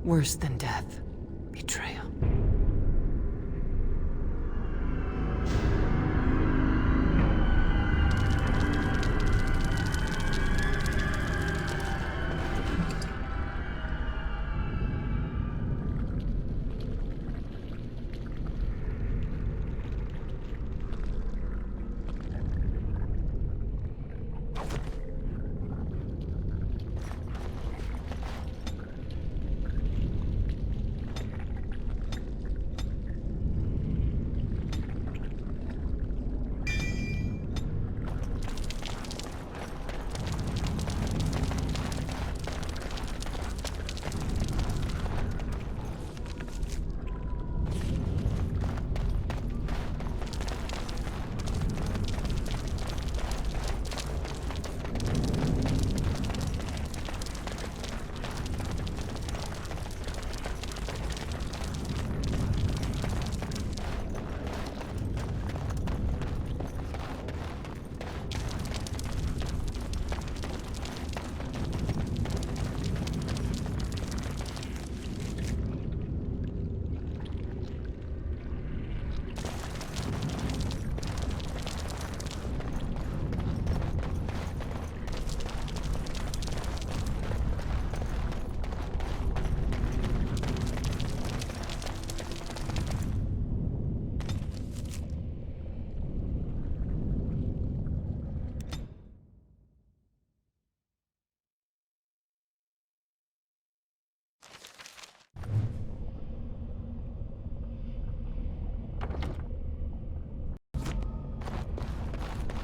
Worse than death. Betrayal.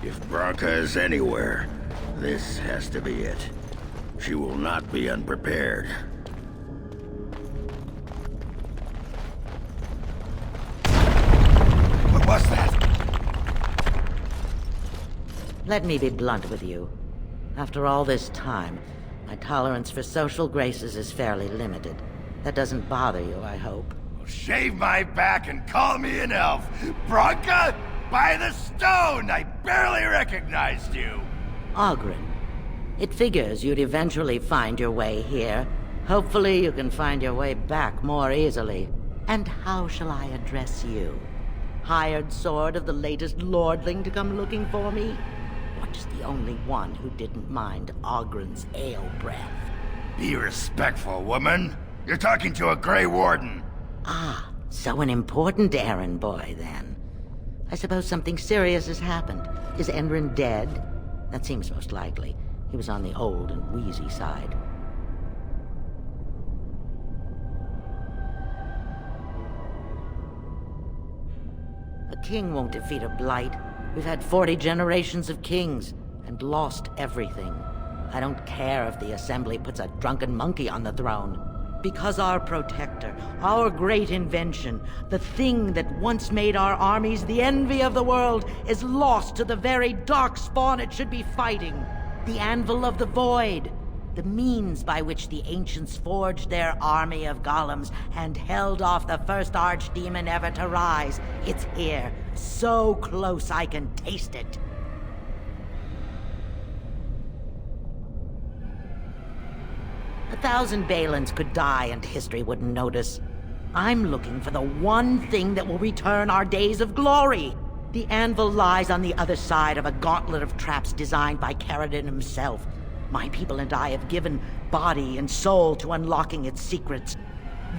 If Branka is anywhere, this has to be it. She will not be unprepared. What was that? Let me be blunt with you. After all this time, my tolerance for social graces is fairly limited. That doesn't bother you, I hope. Shave my back and call me an elf. Branka? By the stone! I barely recognized you! Oghren. It figures you'd eventually find your way here. Hopefully you can find your way back more easily. And how shall I address you? Hired sword of the latest lordling to come looking for me? Or just the only one who didn't mind Oghren's ale breath? Be respectful, woman. You're talking to a Grey Warden. Ah, so an important errand boy, then. I suppose something serious has happened. Is Enrin dead? That seems most likely. He was on the old and wheezy side. A king won't defeat a blight. We've had 40 generations of kings, and lost everything. I don't care if the Assembly puts a drunken monkey on the throne. Because our protector, our great invention, the thing that once made our armies the envy of the world, is lost to the very dark spawn it should be fighting. The Anvil of the Void. The means by which the ancients forged their army of golems and held off the first archdemon ever to rise. It's here, so close I can taste it. 1,000 Bhelens could die and history wouldn't notice. I'm looking for the one thing that will return our days of glory. The Anvil lies on the other side of a gauntlet of traps designed by Caridin himself. My people and I have given body and soul to unlocking its secrets.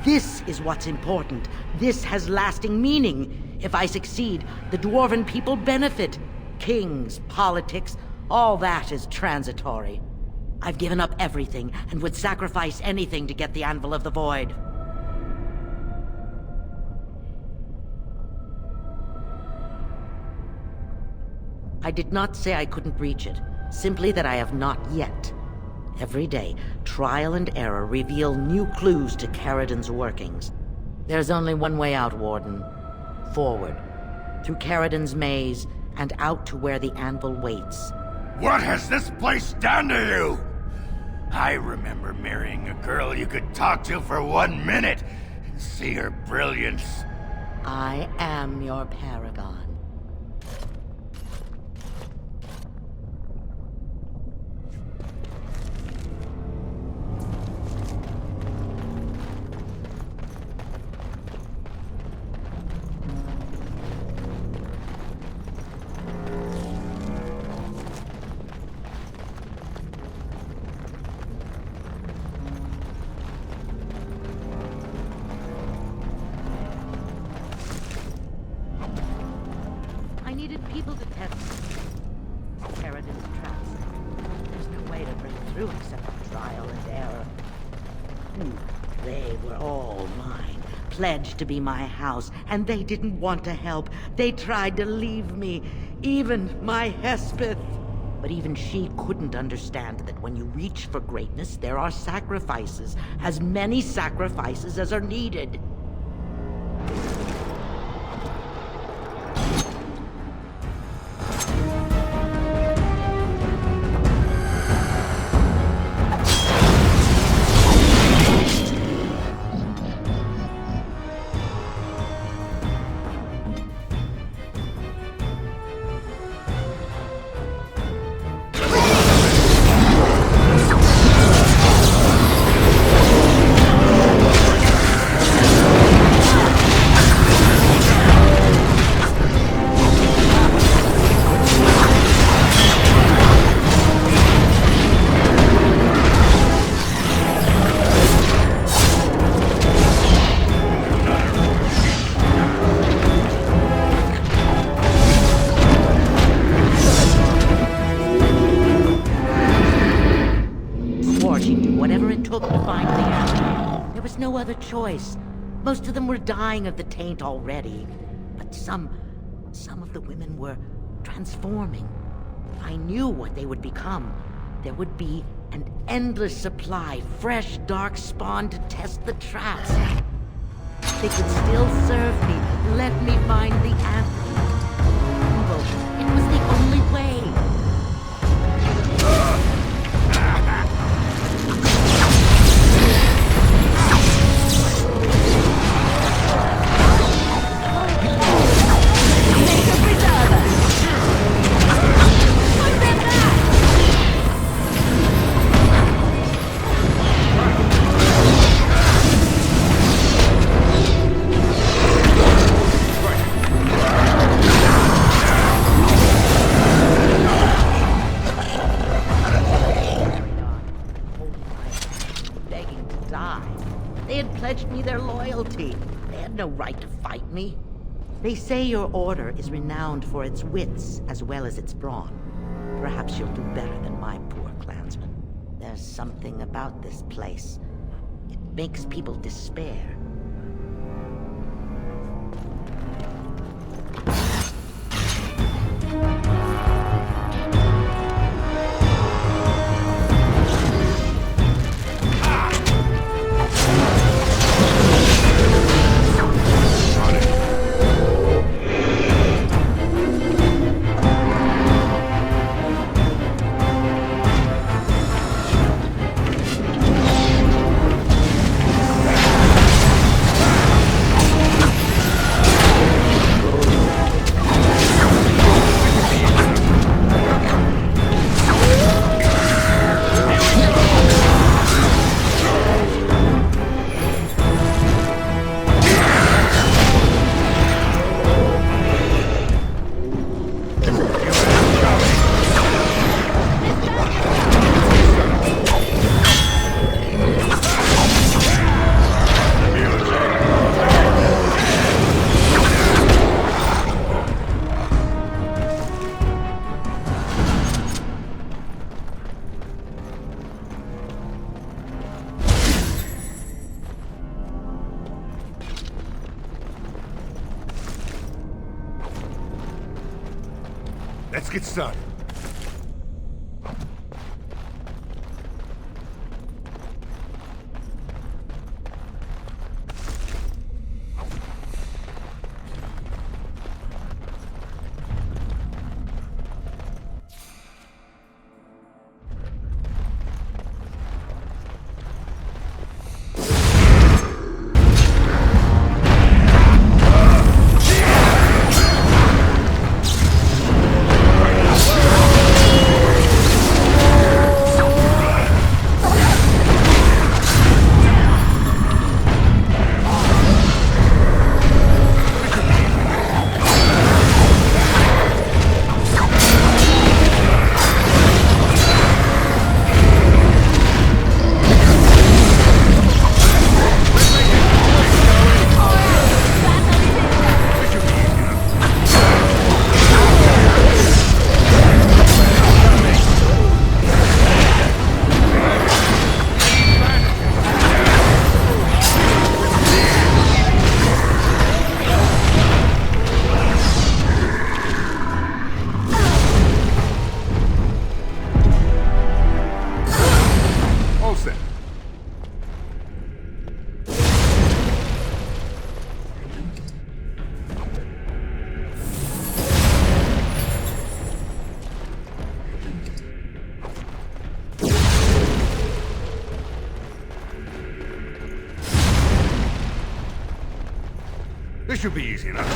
This is what's important. This has lasting meaning. If I succeed, the Dwarven people benefit. Kings, politics, all that is transitory. I've given up everything and would sacrifice anything to get the Anvil of the Void. I did not say I couldn't reach it, simply that I have not yet. Every day, trial and error reveal new clues to Caridin's workings. There's only one way out, Warden. Forward. Through Caridin's maze, and out to where the Anvil waits. What has this place done to you? I remember marrying a girl you could talk to for 1 minute and see her brilliance. I am your paragon. They were all mine, pledged to be my house, and they didn't want to help. They tried to leave me, even my Hespeth. But even she couldn't understand that when you reach for greatness, there are sacrifices, as many sacrifices as are needed. Choice. Most of them were dying of the taint already, but some of the women were transforming. I knew what they would become. There would be an endless supply, fresh dark spawn to test the traps. They could still serve me. Let me find the Anvil. It was the only way. No right to fight me. They say your order is renowned for its wits as well as its brawn. Perhaps you'll do better than my poor clansmen. There's something about this place. It makes people despair. Let's get started. This should be easy enough.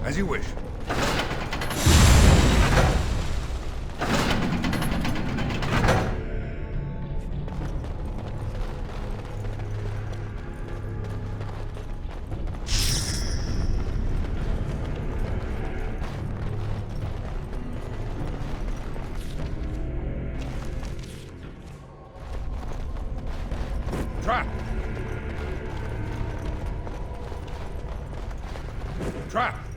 As you wish. Trap! Trap!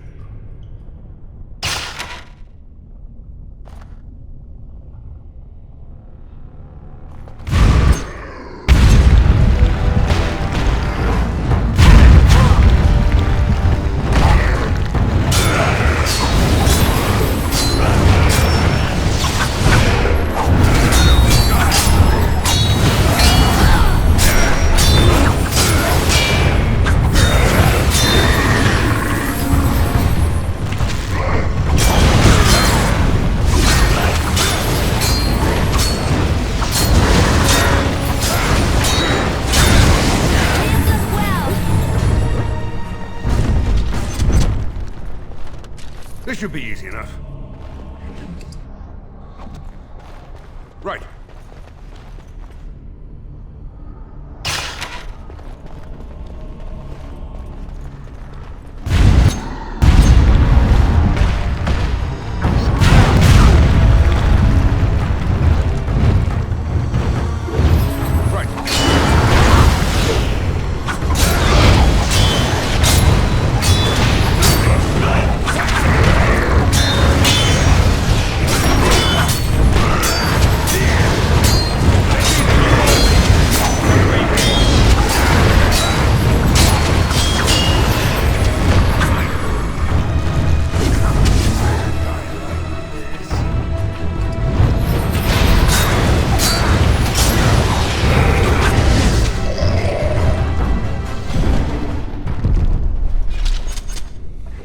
This should be easy enough. Right.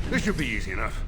This should be easy enough.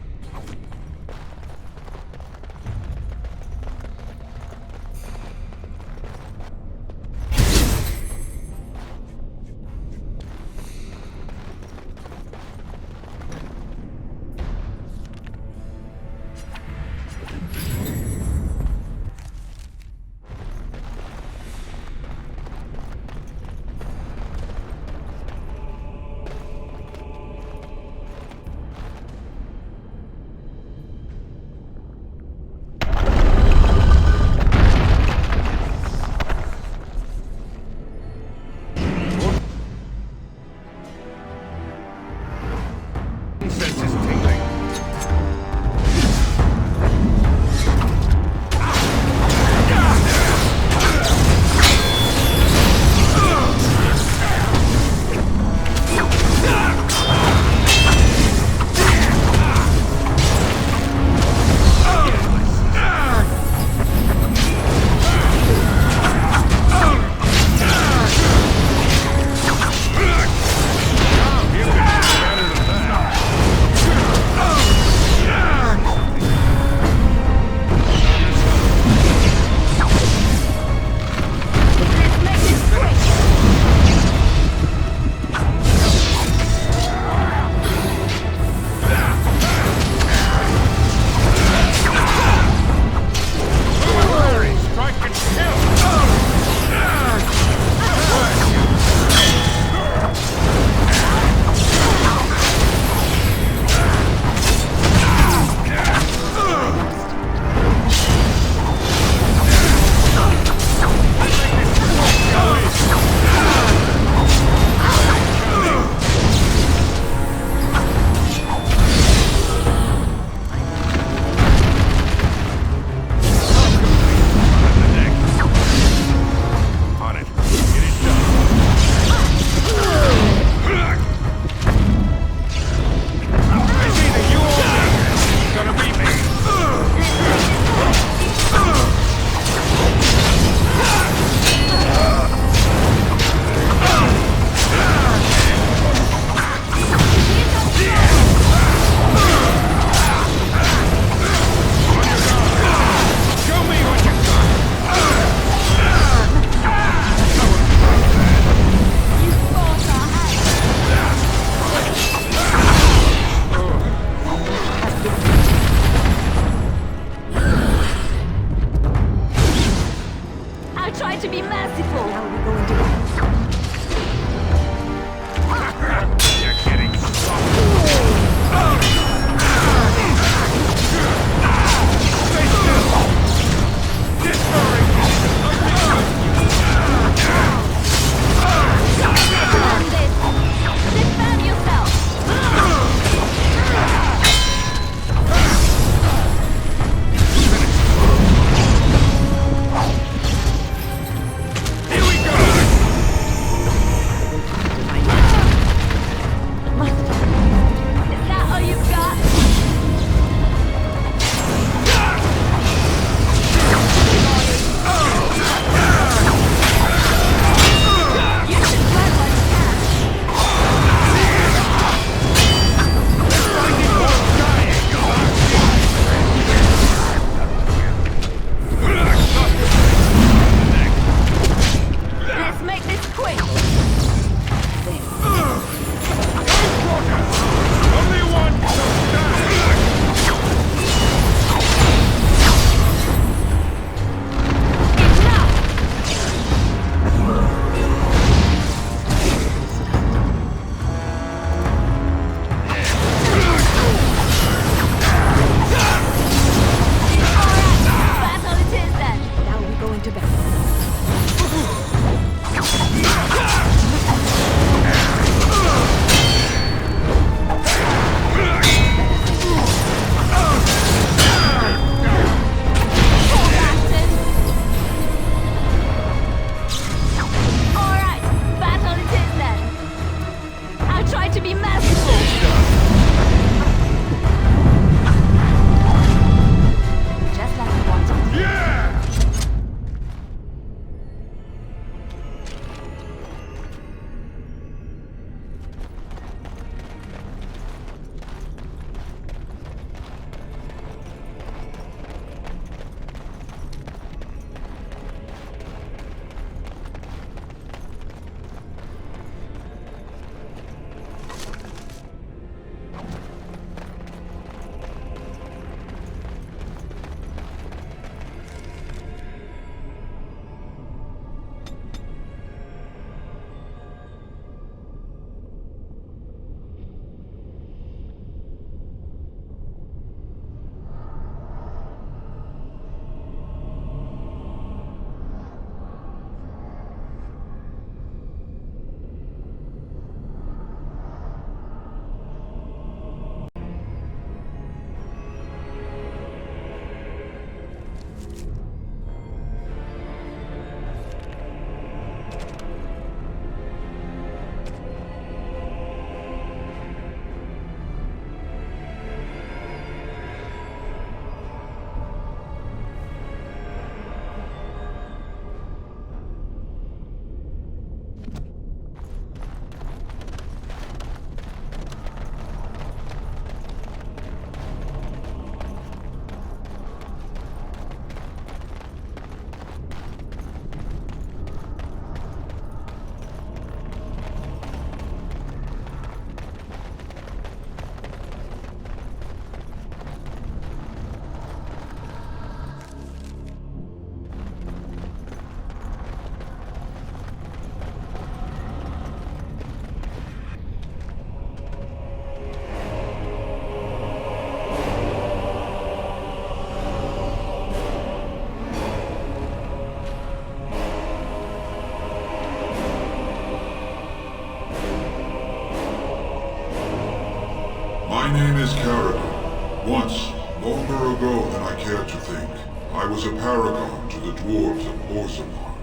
is Caridin. Once, longer ago than I care to think, I was a paragon to the dwarves of Orzammar.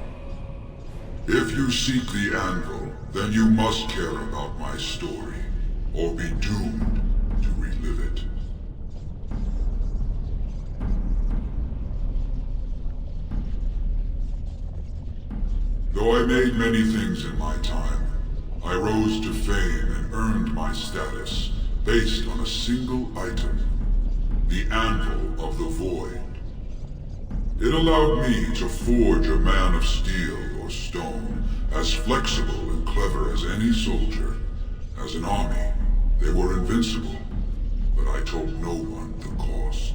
If you seek the Anvil, then you must care about my story, or be doomed to relive it. Though I made many things in my time, I rose to fame and earned my status based on a single item, the Anvil of the Void. It allowed me to forge a man of steel or stone, as flexible and clever as any soldier. As an army, they were invincible, but I told no one the cost.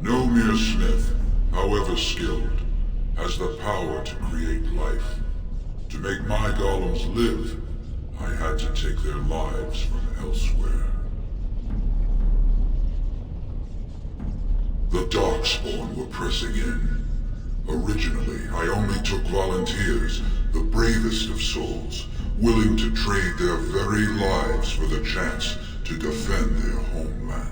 No mere smith, however skilled, has the power to create life. To make my golems live, I had to take their lives from elsewhere. The Darkspawn were pressing in. Originally, I only took volunteers, the bravest of souls, willing to trade their very lives for the chance to defend their homeland.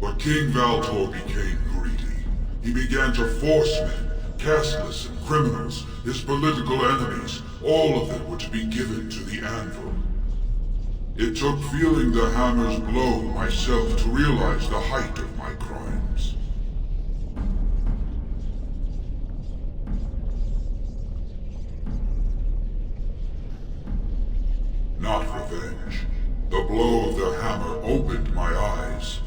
But King Valtor became greedy. He began to force men, casteless and criminals, his political enemies, all of them were to be given to the Anvil. It took feeling the hammer's blow myself to realize the height of my crimes. Not revenge. The blow of the hammer opened my eyes.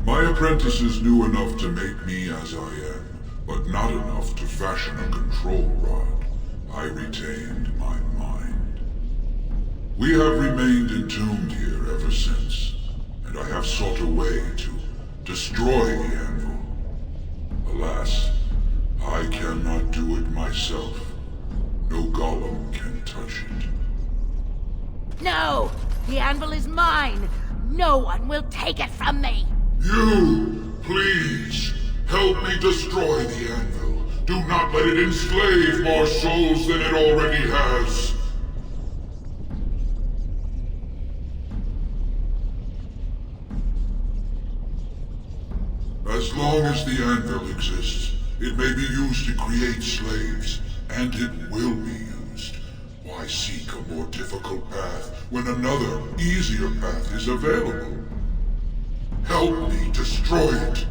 My apprentices knew enough to make me as I am, but not enough to fashion a control rod. I retained my mind. We have remained entombed here ever since, and I have sought a way to destroy the Anvil. Alas, I cannot do it myself. No golem can touch it. No! The Anvil is mine! No one will take it from me! You, please, help me destroy the Anvil. Do not let it enslave more souls than it already has. As long as the Anvil exists, it may be used to create slaves, and it will be used. Why seek a more difficult path when another, easier path is available? Help me destroy it.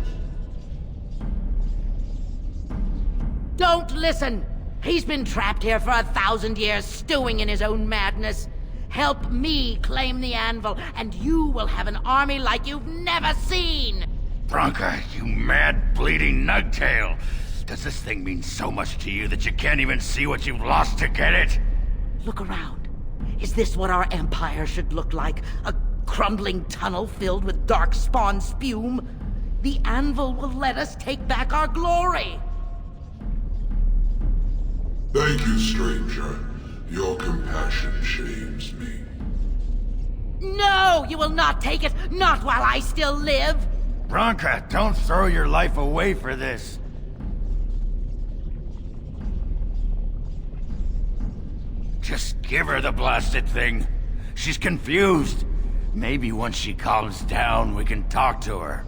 Don't listen! He's been trapped here for 1,000 years, stewing in his own madness. Help me claim the Anvil, and you will have an army like you've never seen! Branka, you mad, bleeding nugtail! Does this thing mean so much to you that you can't even see what you've lost to get it? Look around. Is this what our empire should look like? A crumbling tunnel filled with darkspawn spume? The Anvil will let us take back our glory! Thank you, stranger. Your compassion shames me. No! You will not take it! Not while I still live! Branka, don't throw your life away for this. Just give her the blasted thing. She's confused. Maybe once she calms down, we can talk to her.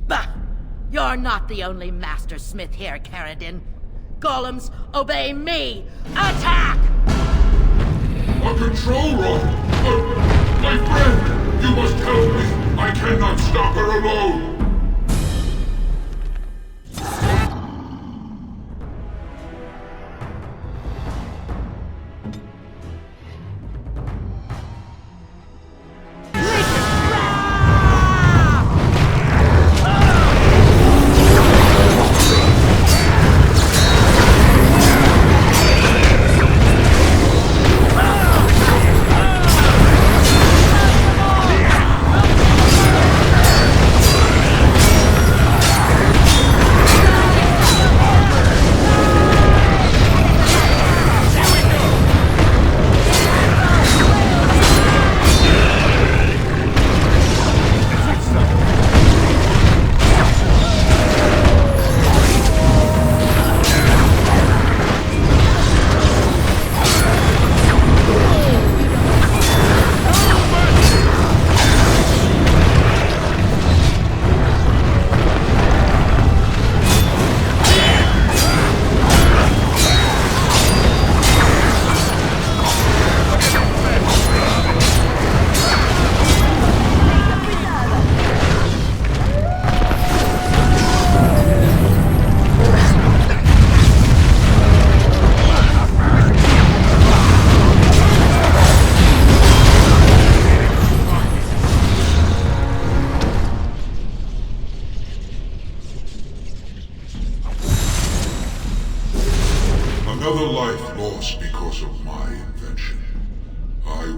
Bah! You're not the only master smith here, Caridin. Golems, obey me! Attack! A control rod! My friend! You must help me! I cannot stop her alone!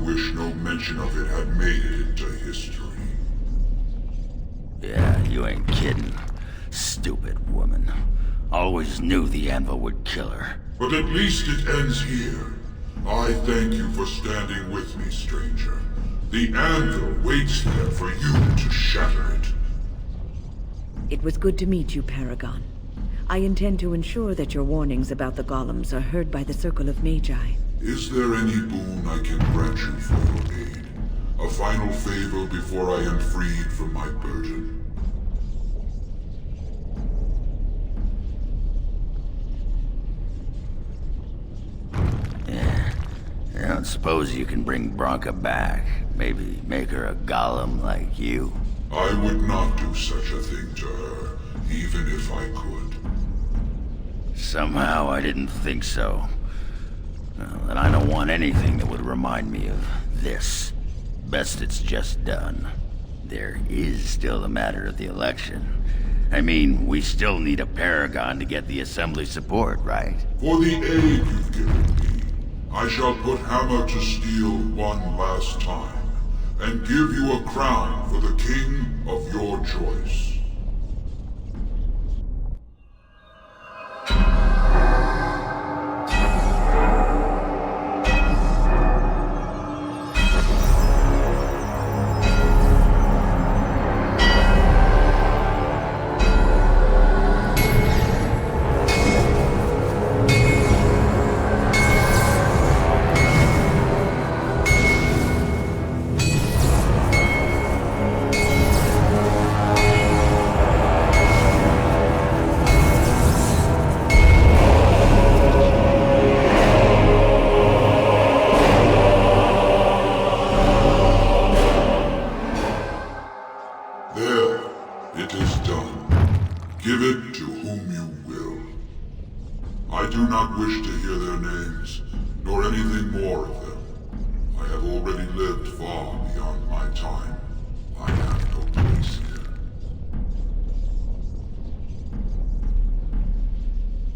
wish no mention of it had made it into history. Yeah, you ain't kidding. Stupid woman. Always knew the Anvil would kill her. But at least it ends here. I thank you for standing with me, stranger. The Anvil waits there for you to shatter it. It was good to meet you, Paragon. I intend to ensure that your warnings about the golems are heard by the Circle of Magi. Is there any boon I can grant you for your aid? A final favor before I am freed from my burden? I don't suppose you can bring Branka back. Maybe make her a golem like you. I would not do such a thing to her, even if I could. Somehow I didn't think so. Well, and I don't want anything that would remind me of this. Best it's just done. There is still the matter of the election. I mean, we still need a Paragon to get the Assembly support, right? For the aid you've given me, I shall put hammer to steel one last time, and give you a crown for the king of your choice.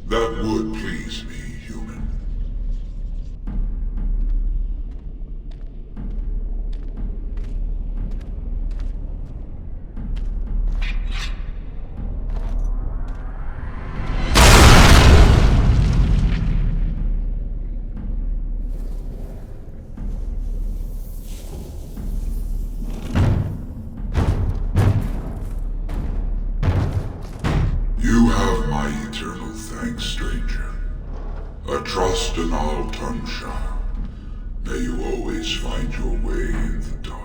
That would please me, human. You have my eternal thanks, stranger. A trust and all tongue shall. May you always find your way in the dark.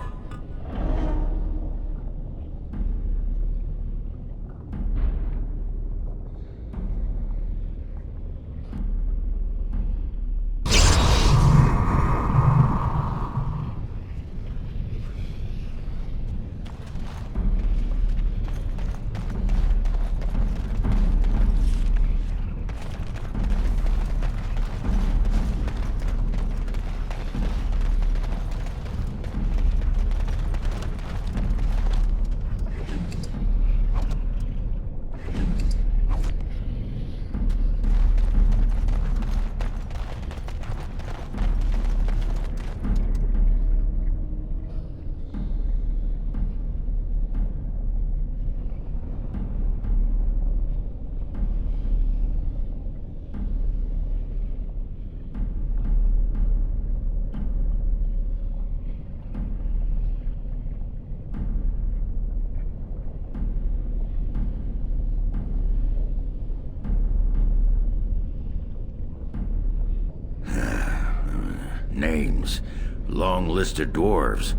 Names. Long list of dwarves.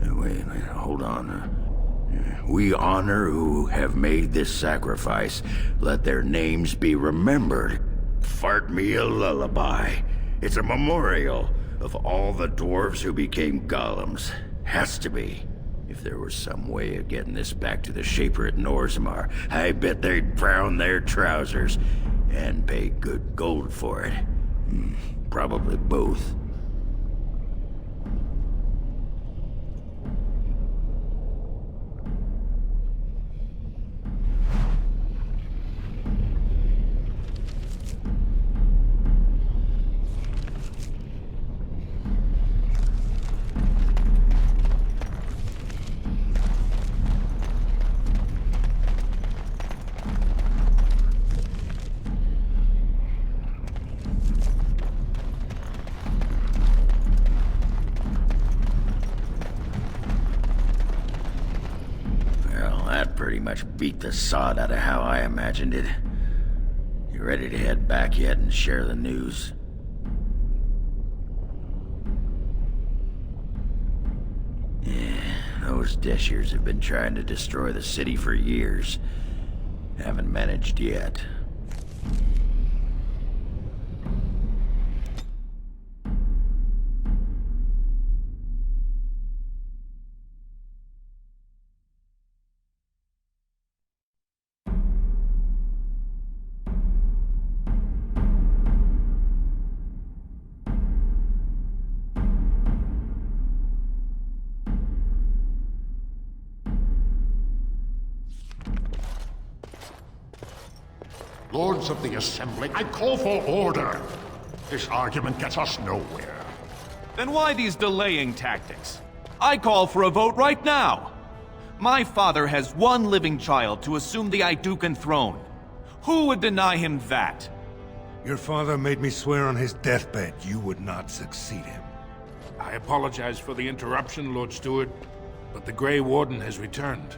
Wait, hold on. We honor who have made this sacrifice. Let their names be remembered. Fart me a lullaby. It's a memorial of all the dwarves who became golems. Has to be. If there was some way of getting this back to the Shaper at Orzammar, I bet they'd brown their trousers. And pay good gold for it. Probably both. pretty much beat the sod out of how I imagined it. You ready to head back yet and share the news? Yeah, those Deshers have been trying to destroy the city for years. Haven't managed yet. Lords of the Assembly, I call for order. This argument gets us nowhere. Then why these delaying tactics? I call for a vote right now. My father has one living child to assume the Idukan throne. Who would deny him that? Your father made me swear on his deathbed you would not succeed him. I apologize for the interruption, Lord Steward, but the Grey Warden has returned.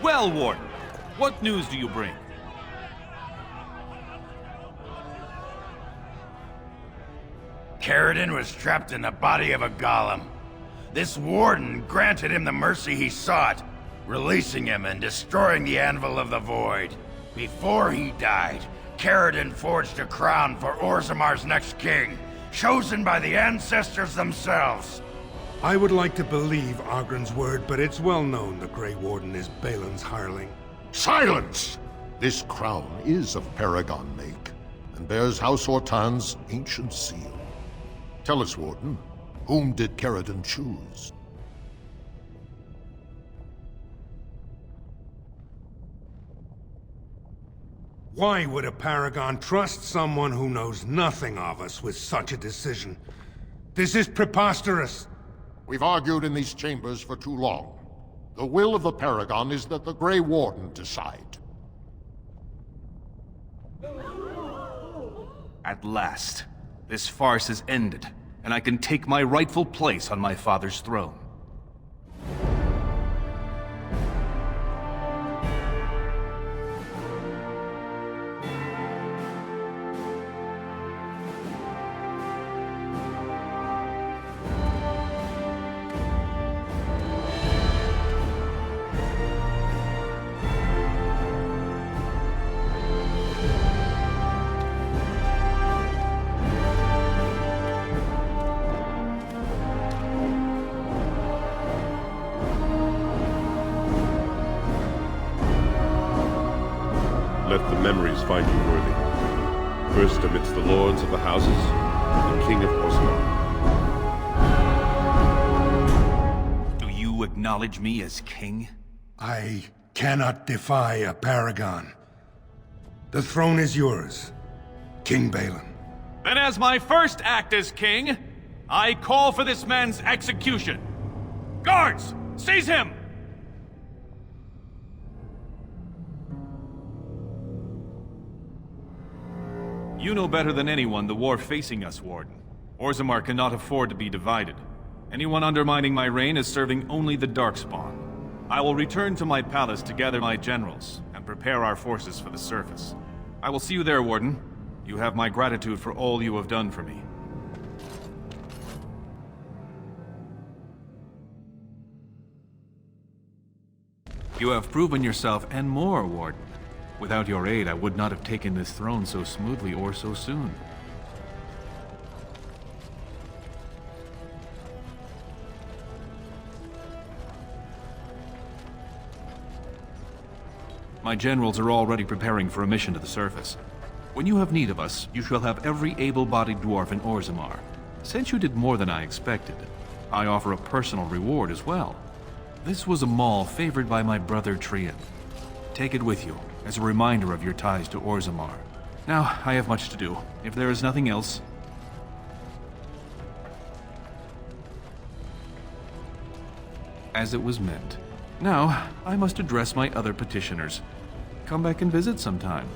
Well, Warden, what news do you bring? Caridin was trapped in the body of a golem. This Warden granted him the mercy he sought, releasing him and destroying the Anvil of the Void. Before he died, Caridin forged a crown for Orzammar's next king, chosen by the ancestors themselves. I would like to believe Oghren's word, but it's well known the Grey Warden is Bhelen's hireling. Silence! This crown is of Paragon make, and bears House Ortan's ancient seal. Tell us, Warden, whom did Caridin choose? Why would a Paragon trust someone who knows nothing of us with such a decision? This is preposterous! We've argued in these chambers for too long. The will of the Paragon is that the Grey Warden decide. At last, this farce is ended, and I can take my rightful place on my father's throne. Let the memories find you worthy. First amidst the lords of the houses, the King of Orzammar. Do you acknowledge me as king? I cannot defy a Paragon. The throne is yours, King Bhelen. Then as my first act as king, I call for this man's execution. Guards, seize him! You know better than anyone the war facing us, Warden. Orzammar cannot afford to be divided. Anyone undermining my reign is serving only the Darkspawn. I will return to my palace to gather my generals and prepare our forces for the surface. I will see you there, Warden. You have my gratitude for all you have done for me. You have proven yourself and more, Warden. Without your aid, I would not have taken this throne so smoothly or so soon. My generals are already preparing for a mission to the surface. When you have need of us, you shall have every able-bodied dwarf in Orzammar. Since you did more than I expected, I offer a personal reward as well. This was a mall favored by my brother Trian. Take it with you, as a reminder of your ties to Orzammar. Now, I have much to do. If there is nothing else... As it was meant. Now, I must address my other petitioners. Come back and visit sometime.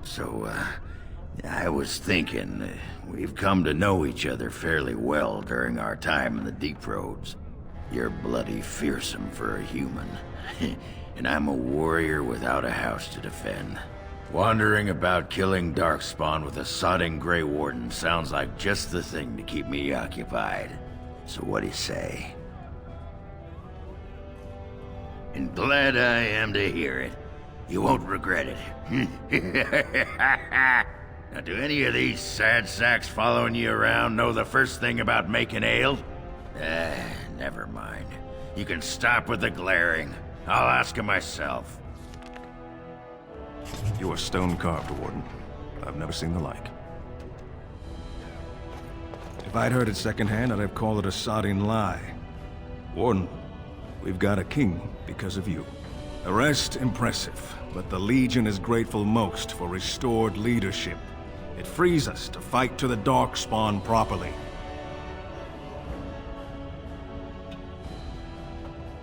So, I was thinking, we've come to know each other fairly well during our time in the Deep Roads. You're bloody fearsome for a human, and I'm a warrior without a house to defend. Wandering about killing Darkspawn with a sodding Grey Warden sounds like just the thing to keep me occupied. So what do you say? And glad I am to hear it. You won't regret it. Now, do any of these sad sacks following you around know the first thing about making ale? Never mind. You can stop with the glaring. I'll ask him myself. You are stone-carved, Warden. I've never seen the like. If I'd heard it secondhand, I'd have called it a sodding lie. Warden, we've got a king because of you. Arrest, impressive, but the Legion is grateful most for restored leadership. It frees us to fight to the Darkspawn properly.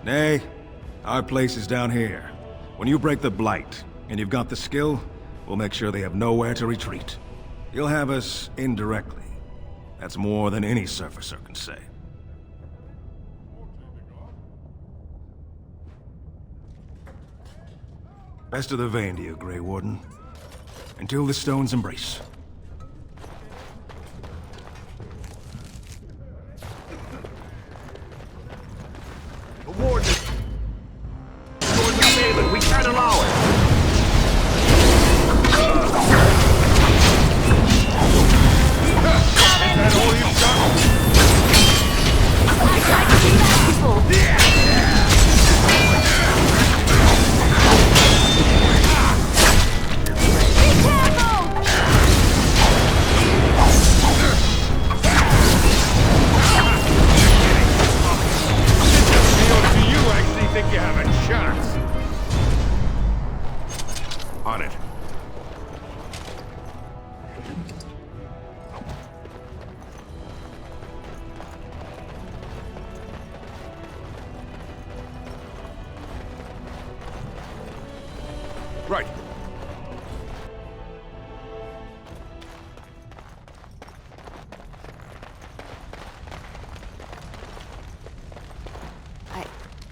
Nay, our place is down here. When you break the Blight, and you've got the skill, we'll make sure they have nowhere to retreat. You'll have us indirectly. That's more than any surfacer can say. Best of the vein to you, Grey Warden. Until the stones embrace. The Warden! Join the Bhelen! We can't allow it! Is that all you've got? Think you have a chance? On it. Right.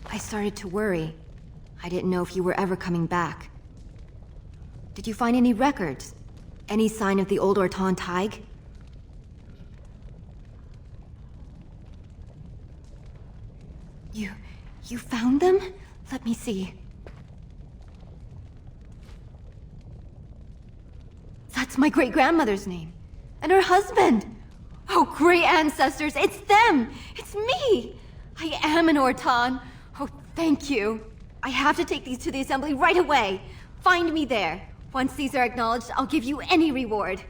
I started to worry. I didn't know if you were ever coming back. Did you find any records? Any sign of the old Ortan Tig? You found them? Let me see. That's my great-grandmother's name. And her husband! Oh, great ancestors, it's them! It's me! I am an Ortan. Oh, thank you. I have to take these to the Assembly right away. Find me there. Once these are acknowledged, I'll give you any reward.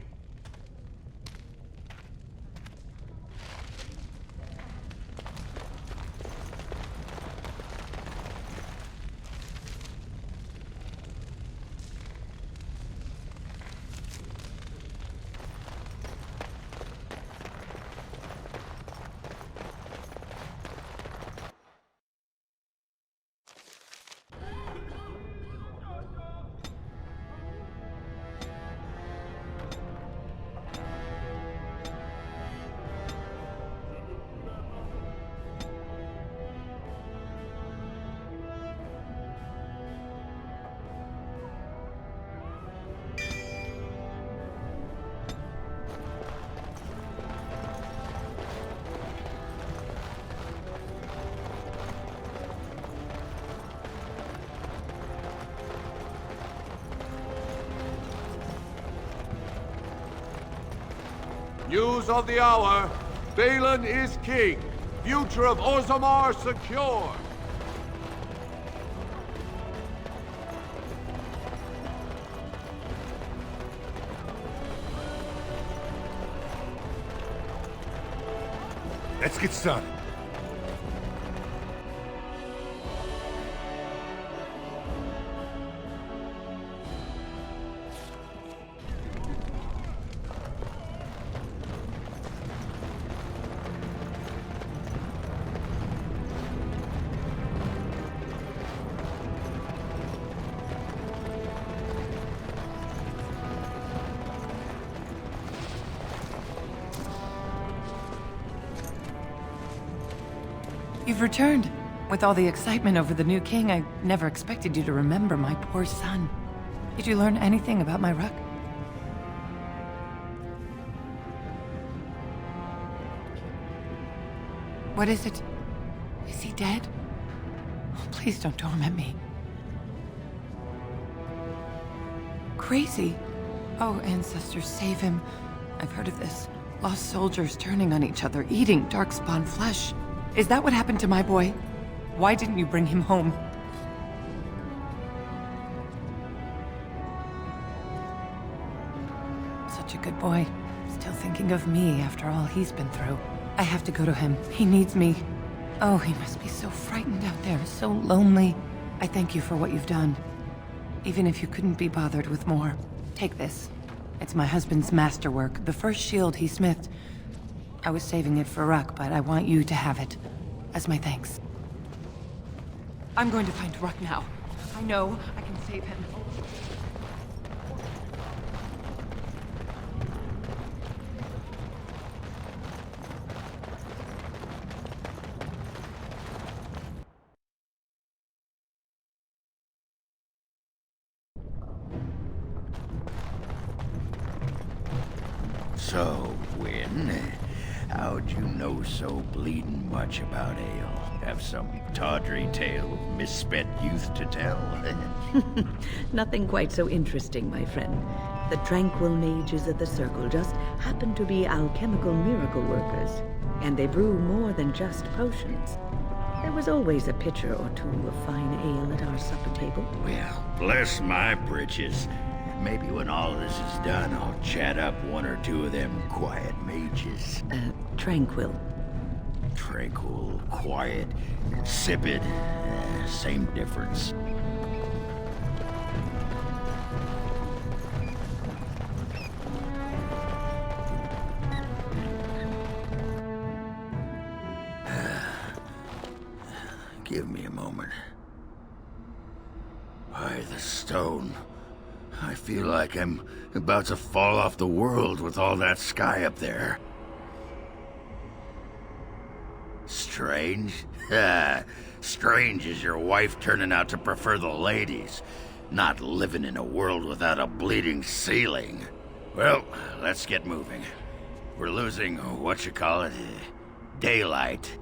News of the hour. Bhelen is king. Future of Orzammar secure. Let's get started. You've returned. With all the excitement over the new king, I never expected you to remember my poor son. Did you learn anything about my ruck? What is it? Is he dead? Oh, please don't torment me. Crazy. Oh, ancestors, save him. I've heard of this. Lost soldiers turning on each other, eating darkspawn flesh. Is that what happened to my boy? Why didn't you bring him home? Such a good boy. Still thinking of me after all he's been through. I have to go to him. He needs me. Oh, he must be so frightened out there, so lonely. I thank you for what you've done. Even if you couldn't be bothered with more. Take this. It's my husband's masterwork, the first shield he smithed. I was saving it for Ruck, but I want you to have it. As my thanks. I'm going to find Ruck now. I know I can save him. So, Wynne, how'd you know so bleedin' much about ale? Have some tawdry tale of misspent youth to tell? Nothing quite so interesting, my friend. The tranquil mages of the Circle just happen to be alchemical miracle workers, and they brew more than just potions. There was always a pitcher or two of fine ale at our supper table. Well, bless my britches. Maybe when all this is done, I'll chat up one or two of them quiet mages. Tranquil. Tranquil, quiet, insipid. Same difference. Give me a moment. By the stone. I feel like I'm about to fall off the world with all that sky up there. Strange? Strange is your wife turning out to prefer the ladies, not living in a world without a bleeding ceiling. Well, let's get moving. We're losing, daylight.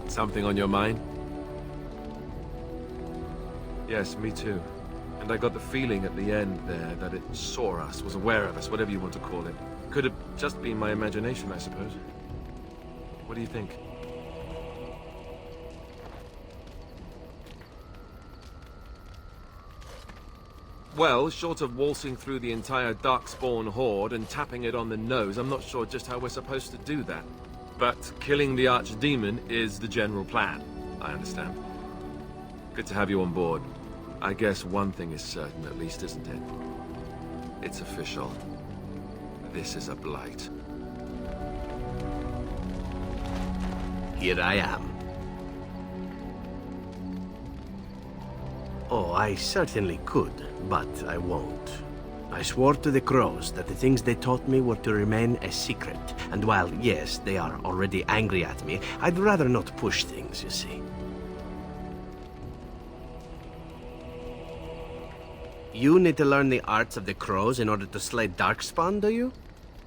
Something on your mind? Yes, me too. And I got the feeling at the end there that it saw us, was aware of us, whatever you want to call it. Could have just been my imagination, I suppose. What do you think? Well, short of waltzing through the entire Darkspawn horde and tapping it on the nose, I'm not sure just how we're supposed to do that. But killing the Archdemon is the general plan, I understand. Good to have you on board. I guess one thing is certain at least, isn't it? It's official. This is a blight. Here I am. Oh, I certainly could, but I won't. I swore to the crows that the things they taught me were to remain a secret. And while, yes, they are already angry at me, I'd rather not push things, you see. You need to learn the arts of the crows in order to slay Darkspawn, do you?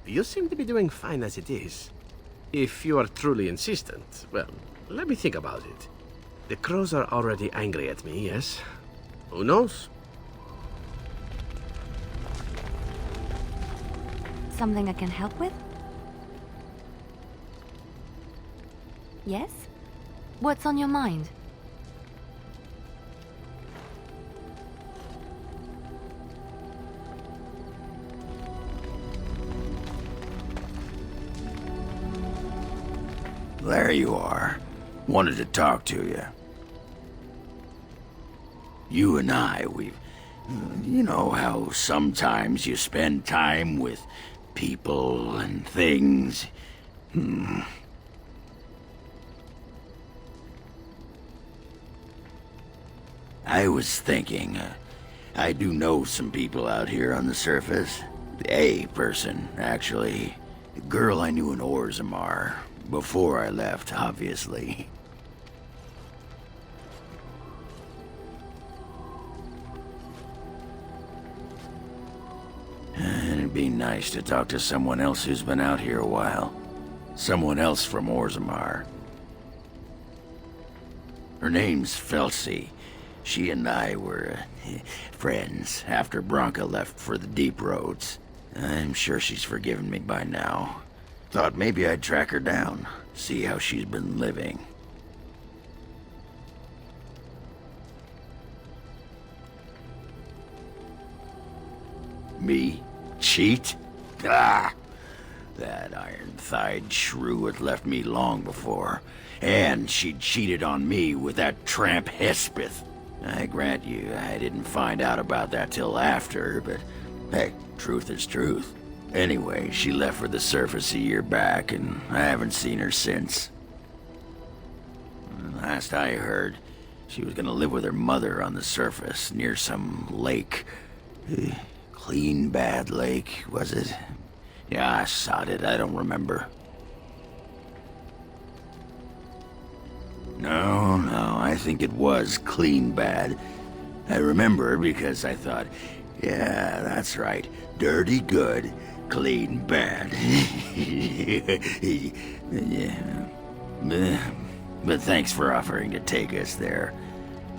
You seem to be doing fine as it is. If you are truly insistent, well, let me think about it. The crows are already angry at me, yes? Who knows? Something I can help with? Yes? What's on your mind? There you are. Wanted to talk to you. You and I, you know how sometimes you spend time with people and things. I was thinking, I do know some people out here on the surface. A person, actually. A girl I knew in Orzammar. Before I left, obviously. It'd be nice to talk to someone else who's been out here a while. Someone else from Orzammar. Her name's Felsi. She and I were friends after Branka left for the deep roads. I'm sure she's forgiven me by now. Thought maybe I'd track her down, see how she's been living. Me? Cheat? Ah! That iron-thighed shrew had left me long before. And she'd cheated on me with that tramp Hespeth. I grant you, I didn't find out about that till after, but heck, truth is truth. Anyway, she left for the surface a year back, and I haven't seen her since. Last I heard, she was gonna live with her mother on the surface, near some lake. Clean Bad Lake, was it? Yeah, I sod it, I don't remember. No, I think it was Clean Bad. I remember because I thought, yeah, that's right. Dirty good, clean bad. Yeah. But thanks for offering to take us there.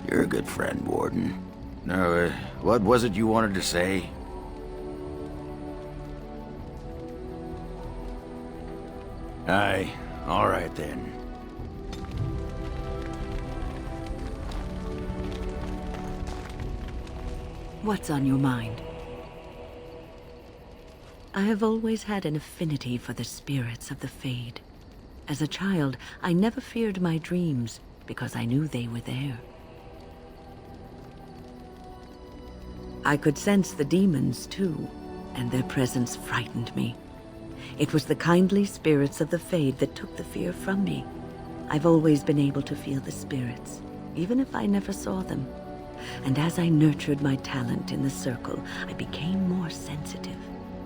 You're a good friend, Warden. No, what was it you wanted to say? Aye, all right then. What's on your mind? I have always had an affinity for the spirits of the Fade. As a child, I never feared my dreams because I knew they were there. I could sense the demons too, and their presence frightened me. It was the kindly spirits of the Fade that took the fear from me. I've always been able to feel the spirits, even if I never saw them. And as I nurtured my talent in the circle, I became more sensitive.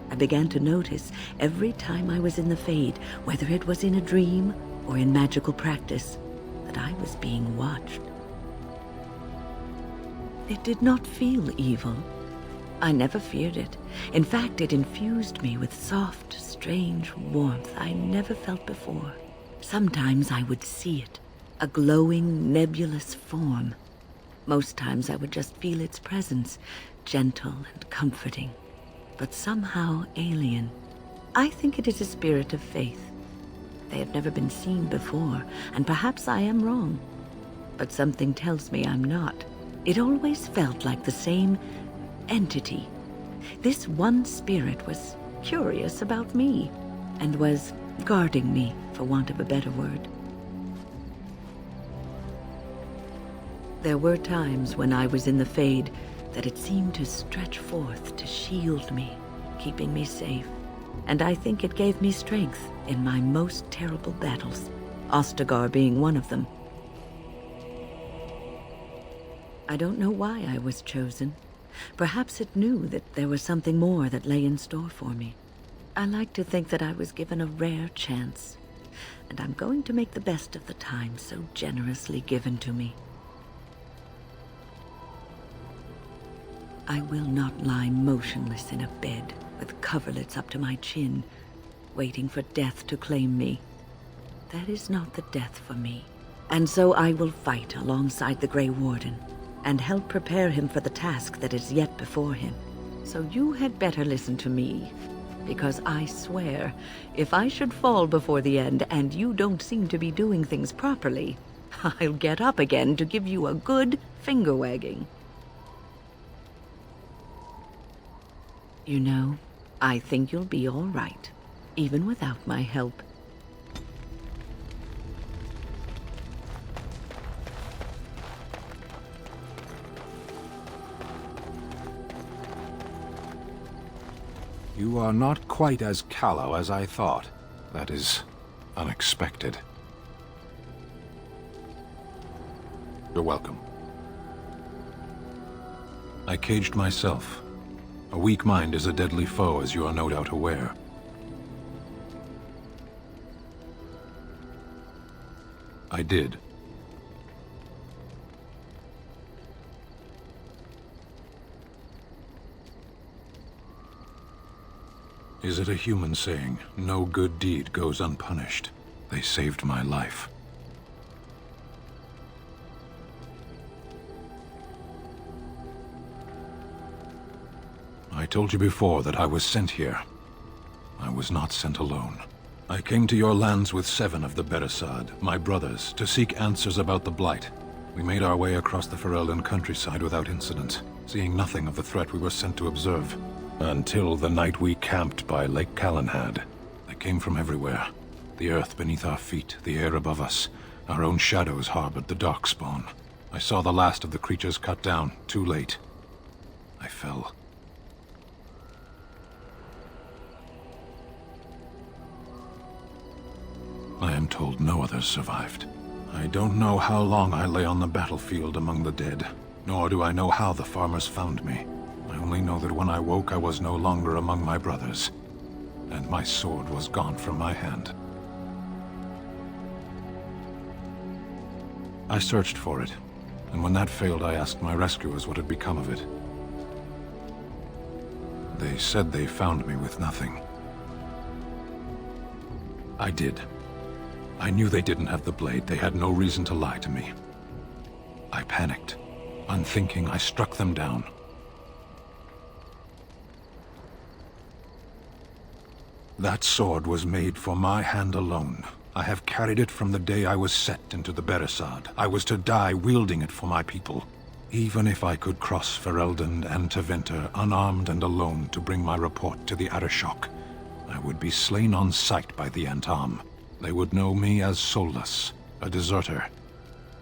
I began to notice every time I was in the Fade, whether it was in a dream or in magical practice, that I was being watched. It did not feel evil. I never feared it. In fact, it infused me with soft, strange warmth I never felt before. Sometimes I would see it, a glowing, nebulous form. Most times I would just feel its presence, gentle and comforting, but somehow alien. I think it is a spirit of faith. They have never been seen before, and perhaps I am wrong. But something tells me I'm not. It always felt like the same entity. This one spirit was curious about me, and was guarding me, for want of a better word. There were times when I was in the Fade that it seemed to stretch forth to shield me, keeping me safe. And I think it gave me strength in my most terrible battles, Ostagar being one of them. I don't know why I was chosen. Perhaps it knew that there was something more that lay in store for me. I like to think that I was given a rare chance, and I'm going to make the best of the time so generously given to me. I will not lie motionless in a bed with coverlets up to my chin, waiting for death to claim me. That is not the death for me. And so I will fight alongside the Grey Warden, and help prepare him for the task that is yet before him. So you had better listen to me, because I swear, if I should fall before the end and you don't seem to be doing things properly, I'll get up again to give you a good finger-wagging. You know, I think you'll be all right, even without my help. You are not quite as callow as I thought. That is unexpected. You're welcome. I caged myself. A weak mind is a deadly foe, as you are no doubt aware. I did. Is it a human saying, no good deed goes unpunished? They saved my life. I told you before that I was sent here. I was not sent alone. I came to your lands with 7 of the Beresad, my brothers, to seek answers about the Blight. We made our way across the Ferelden countryside without incident, seeing nothing of the threat we were sent to observe. Until the night we camped by Lake Calenhad. They came from everywhere. The earth beneath our feet, the air above us. Our own shadows harbored the Darkspawn. I saw the last of the creatures cut down, too late. I fell. I am told no others survived. I don't know how long I lay on the battlefield among the dead, nor do I know how the farmers found me. I only know that when I woke I was no longer among my brothers, and my sword was gone from my hand. I searched for it, and when that failed I asked my rescuers what had become of it. They said they found me with nothing. I did. I knew they didn't have the blade. They had no reason to lie to me. I panicked. Unthinking, I struck them down. That sword was made for my hand alone. I have carried it from the day I was set into the Beresad. I was to die wielding it for my people. Even if I could cross Ferelden and Tevinter unarmed and alone to bring my report to the Arishok, I would be slain on sight by the Antam. They would know me as soulless, a deserter.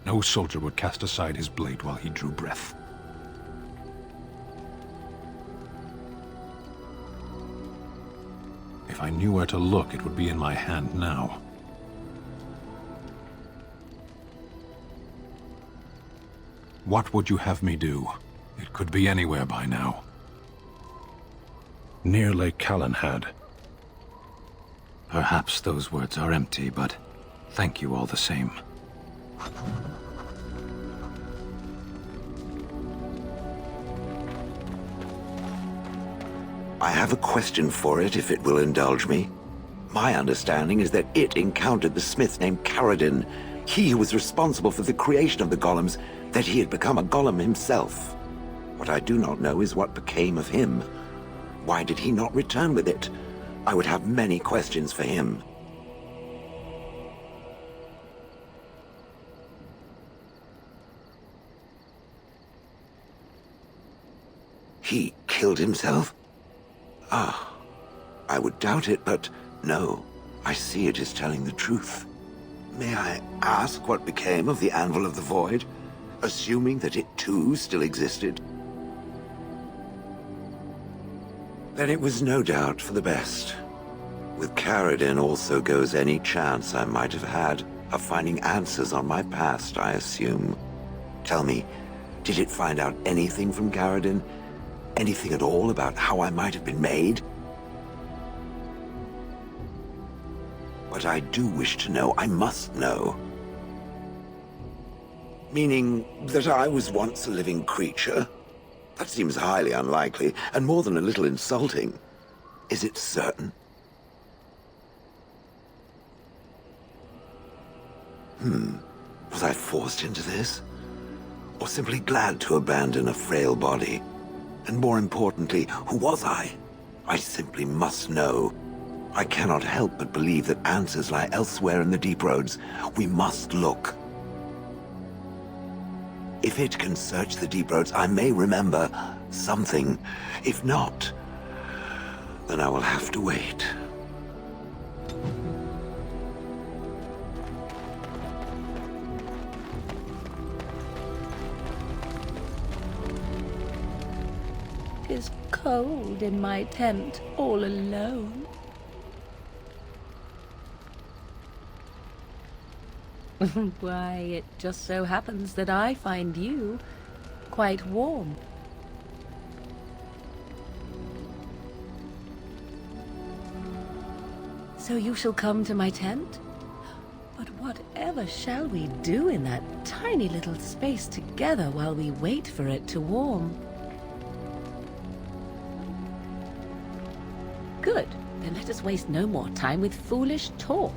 No soldier would cast aside his blade while he drew breath. If I knew where to look, it would be in my hand now. What would you have me do? It could be anywhere by now. Near Lake Calenhad. Perhaps those words are empty, but thank you all the same. I have a question for it, if it will indulge me. My understanding is that it encountered the smith named Caridin, he who was responsible for the creation of the golems, that he had become a golem himself. What I do not know is what became of him. Why did he not return with it? I would have many questions for him. He killed himself? Ah, I would doubt it, but no, I see it is telling the truth. May I ask what became of the Anvil of the Void, assuming that it too still existed? Then it was no doubt for the best. With Caridin also goes any chance I might have had of finding answers on my past, I assume. Tell me, did it find out anything from Caridin? Anything at all about how I might have been made? But I do wish to know, I must know. Meaning that I was once a living creature? That seems highly unlikely, and more than a little insulting. Is it certain? Was I forced into this? Or simply glad to abandon a frail body? And more importantly, who was I? I simply must know. I cannot help but believe that answers lie elsewhere in the deep roads. We must look. If it can search the deep roads, I may remember something. If not, then I will have to wait. It is cold in my tent, all alone. Why, it just so happens that I find you quite warm. So you shall come to my tent? But whatever shall we do in that tiny little space together while we wait for it to warm? Good. Then let us waste no more time with foolish talk.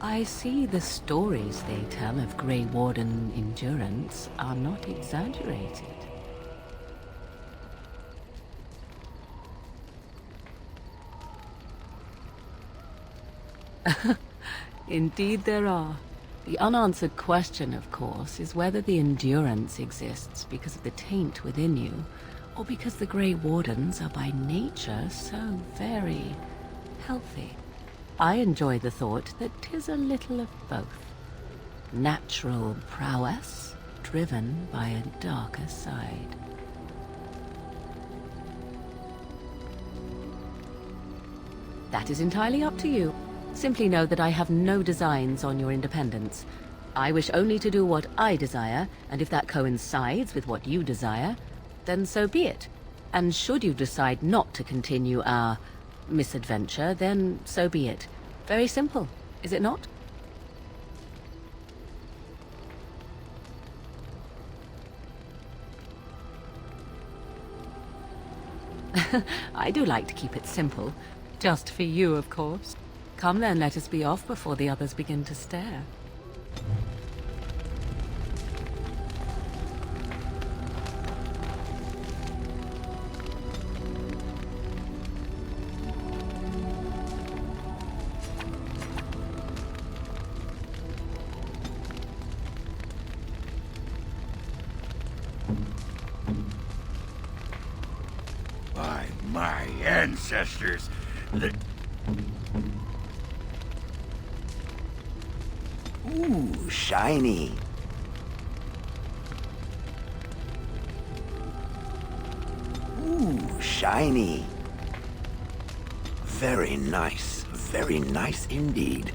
I see the stories they tell of Grey Warden endurance are not exaggerated. Indeed there are. The unanswered question, of course, is whether the endurance exists because of the taint within you, or because the Grey Wardens are by nature so very healthy. I enjoy the thought that 'tis a little of both. Natural prowess, driven by a darker side. That is entirely up to you. Simply know that I have no designs on your independence. I wish only to do what I desire, and if that coincides with what you desire, then so be it. And should you decide not to continue our misadventure, then so be it. Very simple, is it not? I do like to keep it simple. Just for you, of course. Come then, let us be off before the others begin to stare. By my ancestors, Ooh, shiny. Ooh, shiny. Very nice indeed.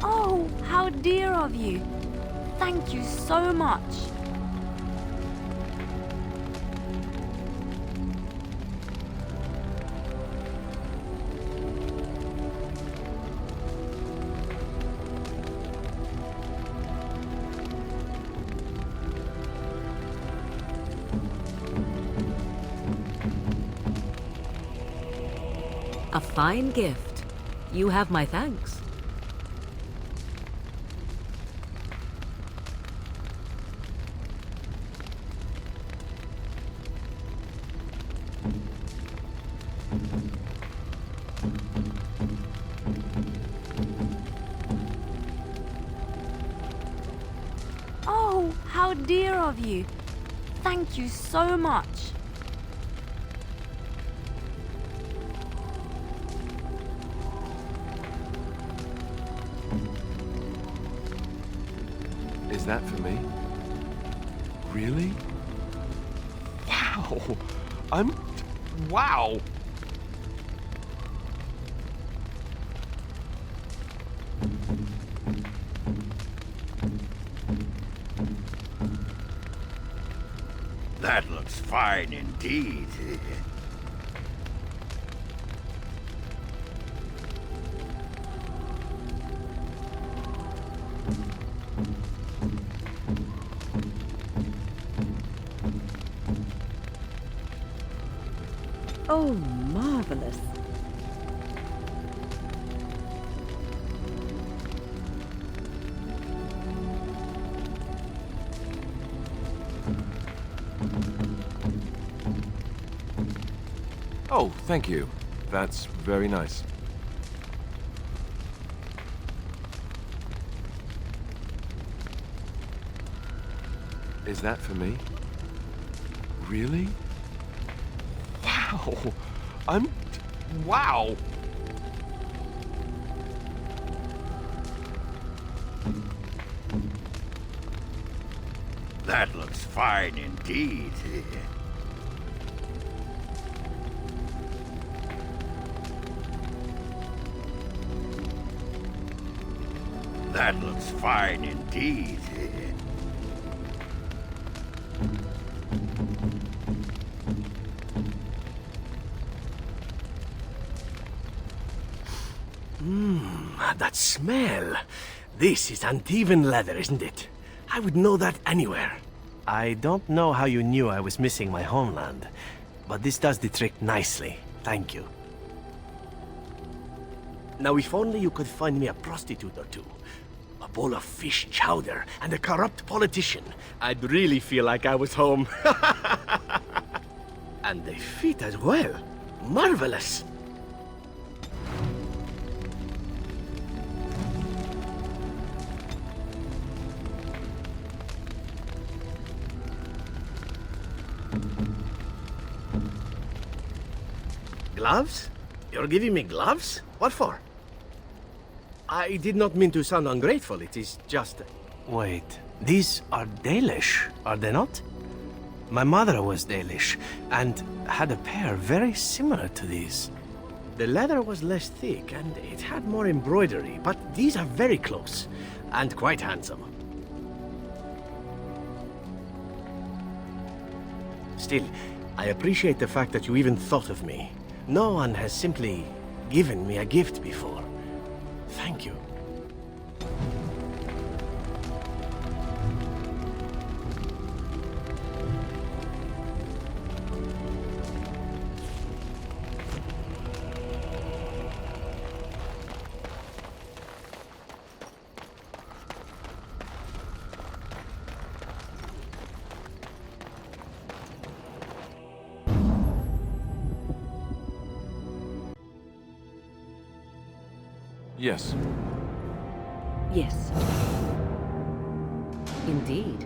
Oh, how dear of you. Thank you so much. A fine gift. You have my thanks. How dear of you. Thank you so much. Is that for me? Really? Wow! Wow! That looks fine indeed. Oh, marvelous. Oh, thank you. That's very nice. Is that for me? Really? Wow! Wow! That looks fine indeed. That looks fine indeed. That smell. This is Antivan leather, isn't it? I would know that anywhere. I don't know how you knew I was missing my homeland, but this does the trick nicely. Thank you. Now, if only you could find me a prostitute or two, a bowl of fish chowder, and a corrupt politician, I'd really feel like I was home. And they fit as well. Marvelous. Gloves? You're giving me gloves? What for? I did not mean to sound ungrateful, it is just... Wait, these are Dalish, are they not? My mother was Dalish, and had a pair very similar to these. The leather was less thick, and it had more embroidery, but these are very close, and quite handsome. Still, I appreciate the fact that you even thought of me. No one has simply given me a gift before. Thank you. Yes. Yes. Indeed.